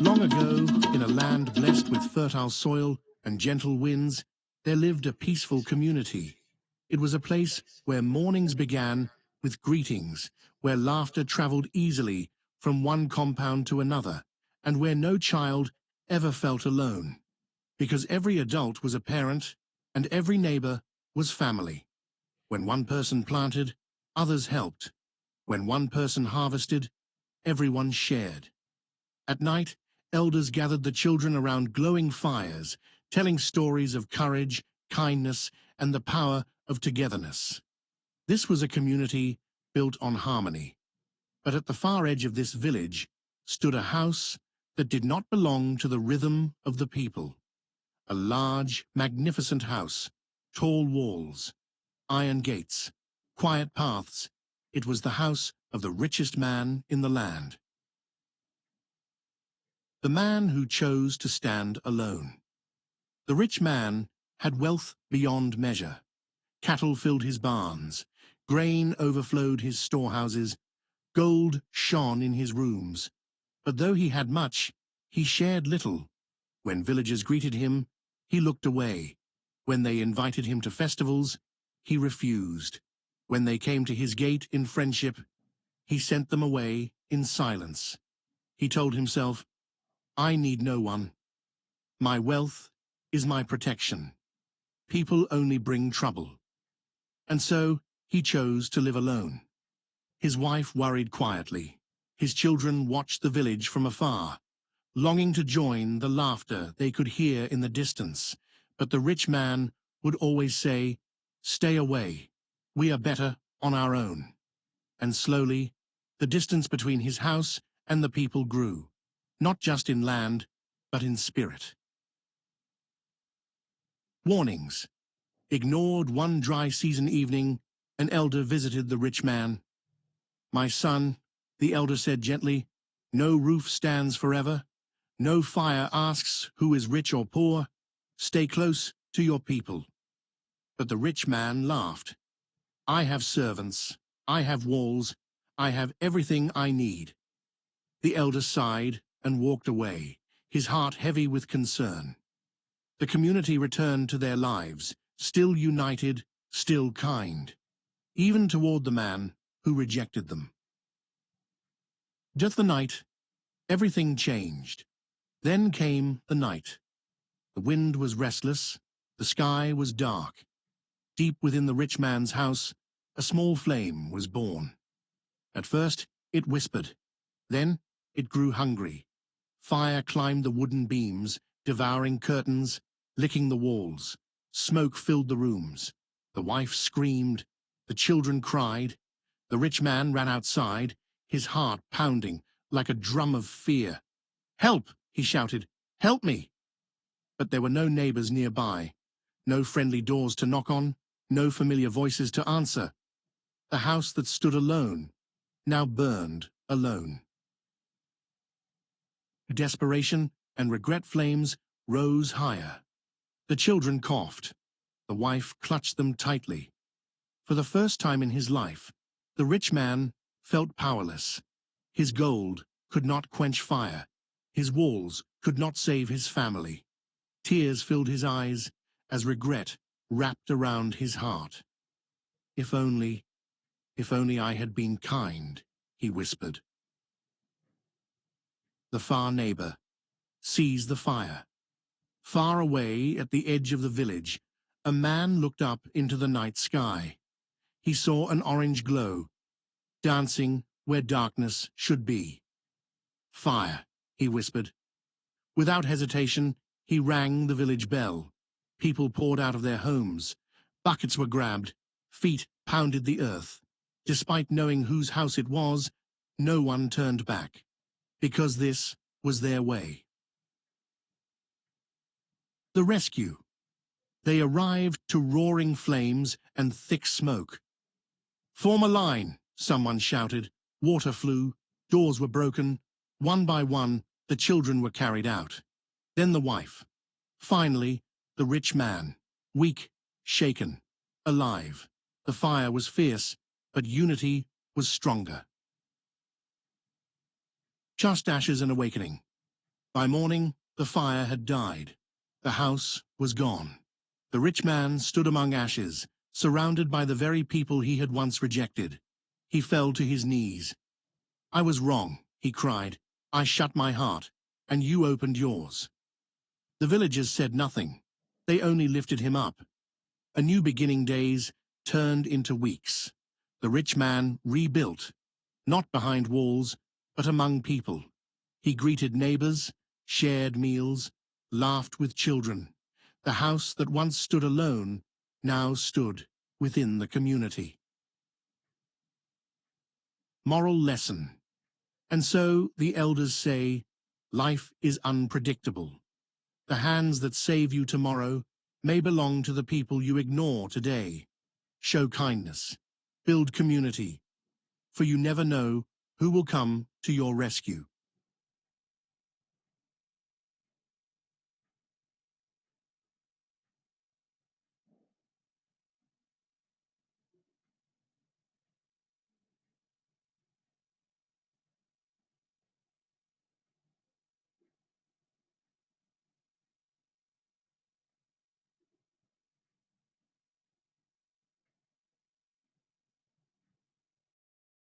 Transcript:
Long ago, in a land blessed with fertile soil and gentle winds, there lived a peaceful community. It was a place where mornings began with greetings, where laughter traveled easily from one compound to another, and where no child ever felt alone, because every adult was a parent and every neighbor was family. When one person planted, others helped. When one person harvested, everyone shared. At night, elders gathered the children around glowing fires, telling stories of courage, kindness, and the power of togetherness. This was a community built on harmony. But at the far edge of this village stood a house that did not belong to the rhythm of the people. A large, magnificent house, tall walls, iron gates, quiet paths. It was the house of the richest man in the land. The man who chose to stand alone. The rich man had wealth beyond measure. Cattle filled his barns, grain overflowed his storehouses, gold shone in his rooms. But though he had much, he shared little. When villagers greeted him, he looked away. When they invited him to festivals, he refused. When they came to his gate in friendship, he sent them away in silence. He told himself, "I need no one. My wealth is my protection. People only bring trouble." And so he chose to live alone. His wife worried quietly. His children watched the village from afar, longing to join the laughter they could hear in the distance. But the rich man would always say, "Stay away. We are better on our own." And slowly, the distance between his house and the people grew, not just in land, but in spirit. Warnings. Ignored one dry season evening, an elder visited the rich man. "My son," the elder said gently, "no roof stands forever. No fire asks who is rich or poor. Stay close to your people." But the rich man laughed. "I have servants, I have walls, I have everything I need." The elder sighed and walked away, his heart heavy with concern. The community returned to their lives, still united, still kind, even toward the man who rejected them. Just the night, everything changed. Then came the night. The wind was restless, the sky was dark. Deep within the rich man's house, a small flame was born. At first, it whispered. Then it grew hungry. Fire climbed the wooden beams, devouring curtains, licking the walls. Smoke filled the rooms. The wife screamed. The children cried. The rich man ran outside, his heart pounding like a drum of fear. "Help!" he shouted. "Help me!" But there were no neighbors nearby, no friendly doors to knock on, no familiar voices to answer. The house that stood alone now burned alone. Desperation and regret flames rose higher. The children coughed. The wife clutched them tightly. For the first time in his life, the rich man felt powerless. His gold could not quench fire. His walls could not save his family. Tears filled his eyes as regret wrapped around his heart. If only I had been kind," he whispered. The far neighbor sees the fire. Far away at the edge of the village, a man looked up into the night sky. He saw an orange glow, dancing where darkness should be. "Fire," he whispered. Without hesitation, he rang the village bell. People poured out of their homes. Buckets were grabbed. Feet pounded the earth. Despite knowing whose house it was, no one turned back, because this was their way. The rescue. They arrived to roaring flames and thick smoke. "Form a line," someone shouted. Water flew. Doors were broken. One by one, the children were carried out. Then the wife. Finally, the rich man, weak, shaken, alive. The fire was fierce, but unity was stronger. Just ashes and awakening. By morning, the fire had died. The house was gone. The rich man stood among ashes, surrounded by the very people he had once rejected. He fell to his knees. "I was wrong," he cried. "I shut my heart, and you opened yours." The villagers said nothing. They only lifted him up. A new beginning days turned into weeks. The rich man rebuilt, not behind walls, but among people. He greeted neighbors, shared meals, laughed with children. The house that once stood alone now stood within the community. Moral lesson. And so the elders say, life is unpredictable. The hands that save you tomorrow may belong to the people you ignore today. Show kindness. Build community. For you never know who will come to your rescue.